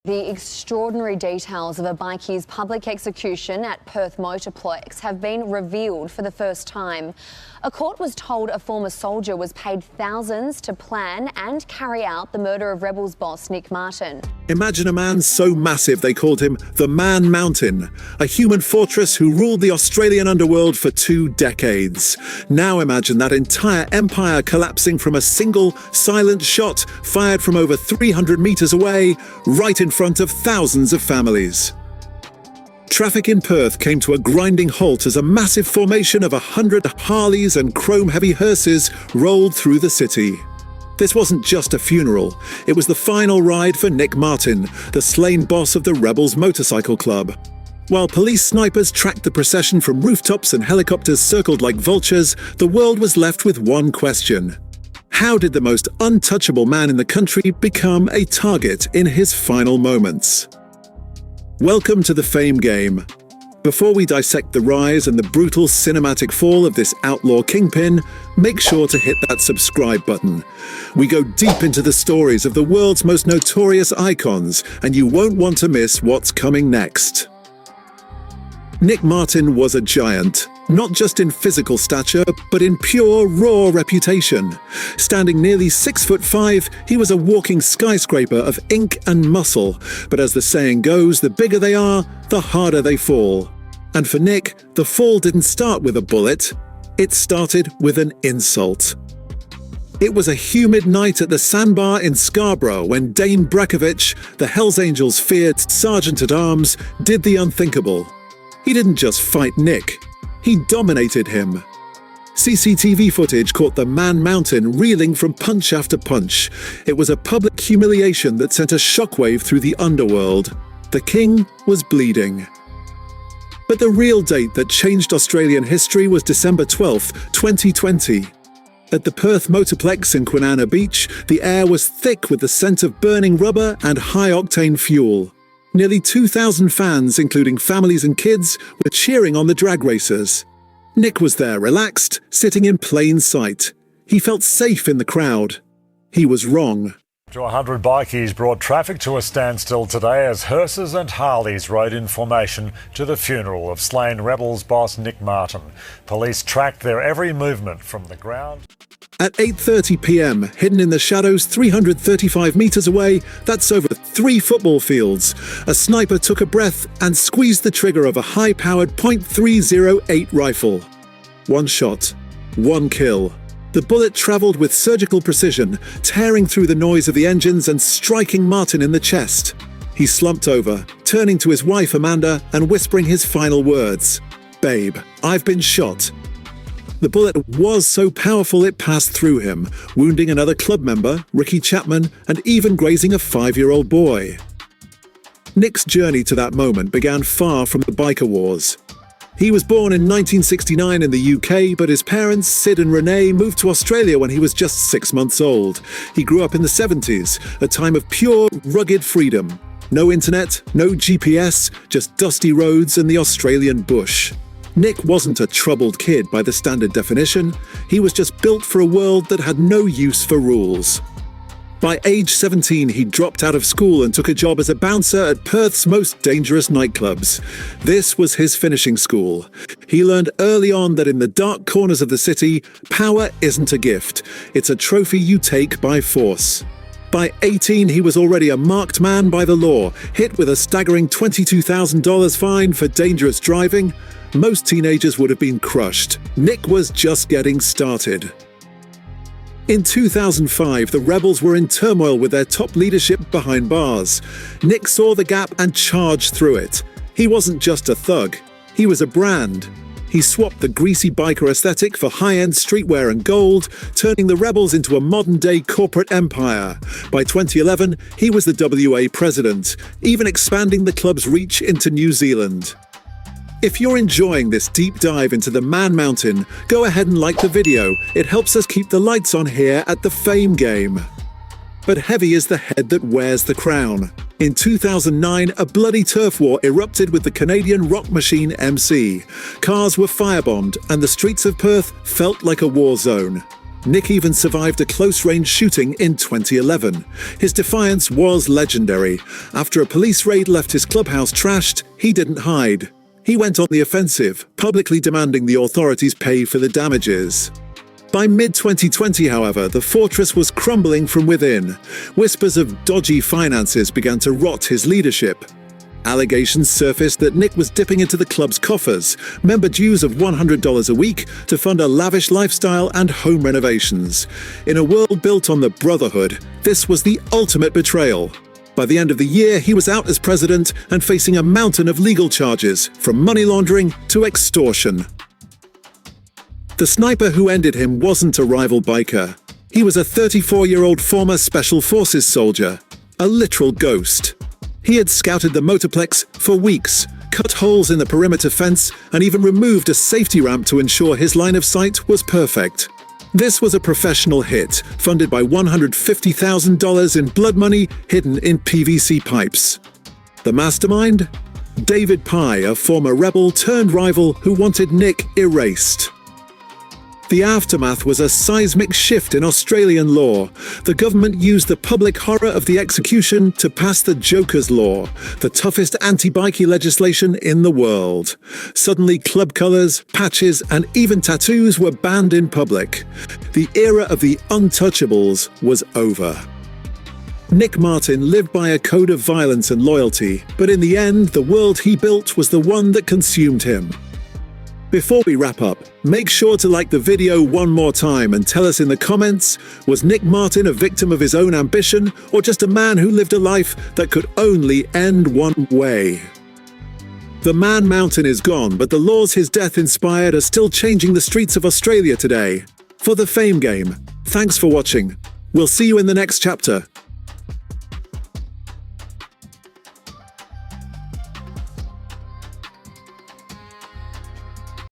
The extraordinary details of a Bikie's public execution at Perth Motorplex have been revealed for the first time. A court was told a former soldier was paid thousands to plan and carry out the murder of Rebels boss Nick Martin. Imagine a man so massive they called him the Man Mountain, a human fortress who ruled the Australian underworld for 2 decades. Now imagine that entire empire collapsing from a single, silent shot fired from over 300 metres away, right in front of thousands of families. Traffic in Perth came to a grinding halt as a massive formation of 100 Harleys and chrome-heavy hearses rolled through the city. This wasn't just a funeral, it was the final ride for Nick Martin, the slain boss of the Rebels Motorcycle Club. While police snipers tracked the procession from rooftops and helicopters circled like vultures, the world was left with one question. How did the most untouchable man in the country become a target in his final moments? Welcome to the Fame Game. Before we dissect the rise and the brutal cinematic fall of this outlaw kingpin, make sure to hit that subscribe button. We go deep into the stories of the world's most notorious icons, and you won't want to miss what's coming next. Nick Martin was a giant, not just in physical stature, but in pure, raw reputation. Standing nearly 6'5", he was a walking skyscraper of ink and muscle, but as the saying goes, the bigger they are, the harder they fall. And for Nick, the fall didn't start with a bullet, it started with an insult. It was a humid night at the Sandbar in Scarborough when Dayne Brajkovich, the Hells Angels' feared Sergeant-at-Arms, did the unthinkable. He didn't just fight Nick, he dominated him. CCTV footage caught the Man Mountain reeling from punch after punch. It was a public humiliation that sent a shockwave through the underworld. The king was bleeding. But the real date that changed Australian history was December 12, 2020. At the Perth Motorplex in Kwinana Beach, the air was thick with the scent of burning rubber and high-octane fuel. Nearly 2,000 fans, including families and kids, were cheering on the drag racers. Nick was there, relaxed, sitting in plain sight. He felt safe in the crowd. He was wrong. 100 bikies brought traffic to a standstill today as hearses and Harleys rode in formation to the funeral of slain Rebels boss Nick Martin. Police tracked their every movement from the ground. At 8:30 p.m, hidden in the shadows 335 metres away, that's over 3 football fields, a sniper took a breath and squeezed the trigger of a high-powered .308 rifle. 1 shot, 1 kill. The bullet travelled with surgical precision, tearing through the noise of the engines and striking Martin in the chest. He slumped over, turning to his wife Amanda and whispering his final words. "Babe, I've been shot." The bullet was so powerful it passed through him, wounding another club member, Ricky Chapman, and even grazing a 5-year-old boy. Nick's journey to that moment began far from the biker wars. He was born in 1969 in the UK, but his parents, Sid and Renee, moved to Australia when he was just 6 months old. He grew up in the 70s, a time of pure, rugged freedom. No internet, no GPS, just dusty roads and the Australian bush. Nick wasn't a troubled kid by the standard definition. He was just built for a world that had no use for rules. By age 17, he dropped out of school and took a job as a bouncer at Perth's most dangerous nightclubs. This was his finishing school. He learned early on that in the dark corners of the city, power isn't a gift. It's a trophy you take by force. By 18, he was already a marked man by the law, hit with a staggering $22,000 fine for dangerous driving. Most teenagers would have been crushed. Nick was just getting started. In 2005, the Rebels were in turmoil with their top leadership behind bars. Nick saw the gap and charged through it. He wasn't just a thug, he was a brand. He swapped the greasy biker aesthetic for high-end streetwear and gold, turning the Rebels into a modern-day corporate empire. By 2011, he was the WA president, even expanding the club's reach into New Zealand. If you're enjoying this deep dive into the Man Mountain, go ahead and like the video. It helps us keep the lights on here at the Fame Game. But heavy is the head that wears the crown. In 2009, a bloody turf war erupted with the Canadian rock machine MC. Cars were firebombed and the streets of Perth felt like a war zone. Nick even survived a close-range shooting in 2011. His defiance was legendary. After a police raid left his clubhouse trashed, he didn't hide. He went on the offensive, publicly demanding the authorities pay for the damages. By mid-2020, however, the fortress was crumbling from within. Whispers of dodgy finances began to rot his leadership. Allegations surfaced that Nick was dipping into the club's coffers, member dues of $100 a week to fund a lavish lifestyle and home renovations. In a world built on the brotherhood, this was the ultimate betrayal. By the end of the year, he was out as president and facing a mountain of legal charges, from money laundering to extortion. The sniper who ended him wasn't a rival biker. He was a 34-year-old former Special Forces soldier, a literal ghost. He had scouted the Motorplex for weeks, cut holes in the perimeter fence, and even removed a safety ramp to ensure his line of sight was perfect. This was a professional hit, funded by $150,000 in blood money hidden in PVC pipes. The mastermind? David Pye, a former rebel turned rival who wanted Nick erased. The aftermath was a seismic shift in Australian law. The government used the public horror of the execution to pass the Joker's Law, the toughest anti-bikie legislation in the world. Suddenly, club colours, patches, and even tattoos were banned in public. The era of the untouchables was over. Nick Martin lived by a code of violence and loyalty, but in the end, the world he built was the one that consumed him. Before we wrap up, make sure to like the video one more time and tell us in the comments, was Nick Martin a victim of his own ambition or just a man who lived a life that could only end one way? The Man Mountain is gone, but the laws his death inspired are still changing the streets of Australia today. For the Fame Game, thanks for watching. We'll see you in the next chapter.